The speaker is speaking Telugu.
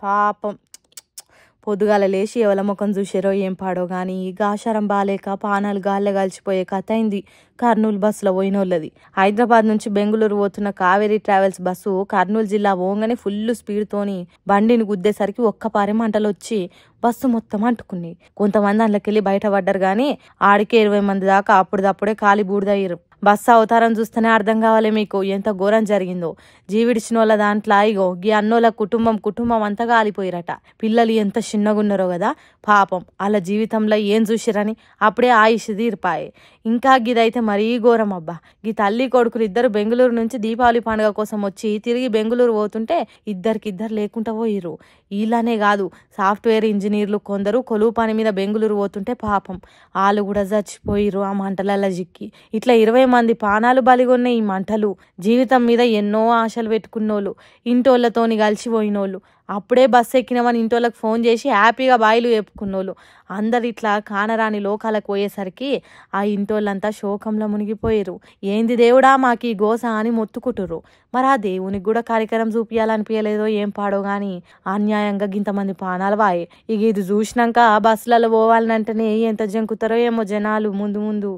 పాపం పొద్దుగాల లేచి ఎవల ముఖం చూసారో ఏం పాడో కానీ ఆచారం బాలేక పానాలు గాల్లో కలిసిపోయే కథ అయింది కర్నూలు బస్సులో పోయినోళ్ళది. హైదరాబాద్ నుంచి బెంగళూరు పోతున్న కావేరీ ట్రావెల్స్ బస్సు కర్నూలు జిల్లా పోగానే ఫుల్ స్పీడ్తోని బండిని గుద్దేసరికి ఒక్కపారే మంటలు వచ్చి బస్సు మొత్తం అంటుకున్నాయి. కొంతమంది అందులోకెళ్ళి బయటపడ్డారు కానీ ఆడికే 20 మంది దాకా అప్పుడప్పుడే కాలి బూడిదయ్యారు. బస్సు అవతారం చూస్తేనే అర్థం కావాలి మీకు ఎంత ఘోరం జరిగిందో. జీవిడిచిన వాళ్ళ దాంట్లో ఇగో ఈ అన్నోళ్ళ కుటుంబం అంతా కాలిపోయిరట. పిల్లలు ఎంత చిన్నగున్నారో కదా పాపం. వాళ్ళ జీవితంలో ఏం చూసిరని అప్పుడే ఆయుష్ తీరిపాయే. ఇంకా గిదైతే మరీ ఘోరం అబ్బా. ఈ తల్లి కొడుకులు ఇద్దరు బెంగళూరు నుంచి దీపావళి పండుగ కోసం వచ్చి తిరిగి బెంగళూరు పోతుంటే ఇద్దరు లేకుండా పోయిర్రు. వీళ్ళనే కాదు సాఫ్ట్వేర్ ఇంజనీర్లు కొందరు కొలువు పని మీద బెంగళూరు పోతుంటే పాపం వాళ్ళు కూడా చచ్చిపోయిర్రు ఆ మంటలల్ల జిక్కి. ఇట్లా 20 మంది ప్రాణాలు బలిగొన్న ఈ మంటలు జీవితం మీద ఎన్నో ఆశలు పెట్టుకున్నోళ్ళు, ఇంటోళ్ళతోని కలిసిపోయినోళ్ళు, అప్పుడే బస్సు ఎక్కినామని ఇంటోళ్ళకి ఫోన్ చేసి హ్యాపీగా బాయిలు చెప్పుకున్నోళ్ళు అందరు ఇట్లా కానరాని లోకాలకు పోయేసరికి ఆ ఇంటోళ్ళంతా శోకంలో మునిగిపోయారు. ఏంది దేవుడా మాకు ఈ గోస అని మొత్తుకుంటుర్రు. మరి ఆ దేవునికి కూడా కార్యక్రమం చూపించాలనిపించలేదో ఏం పాడో కానీ అన్యాయంగా ఇంతమంది ప్రాణాలు వాయే. ఇక ఇది చూసినాక బస్సులలో పోవాలంటేనే ఎంత జంకుతారో ఏమో జనాలు ముందు.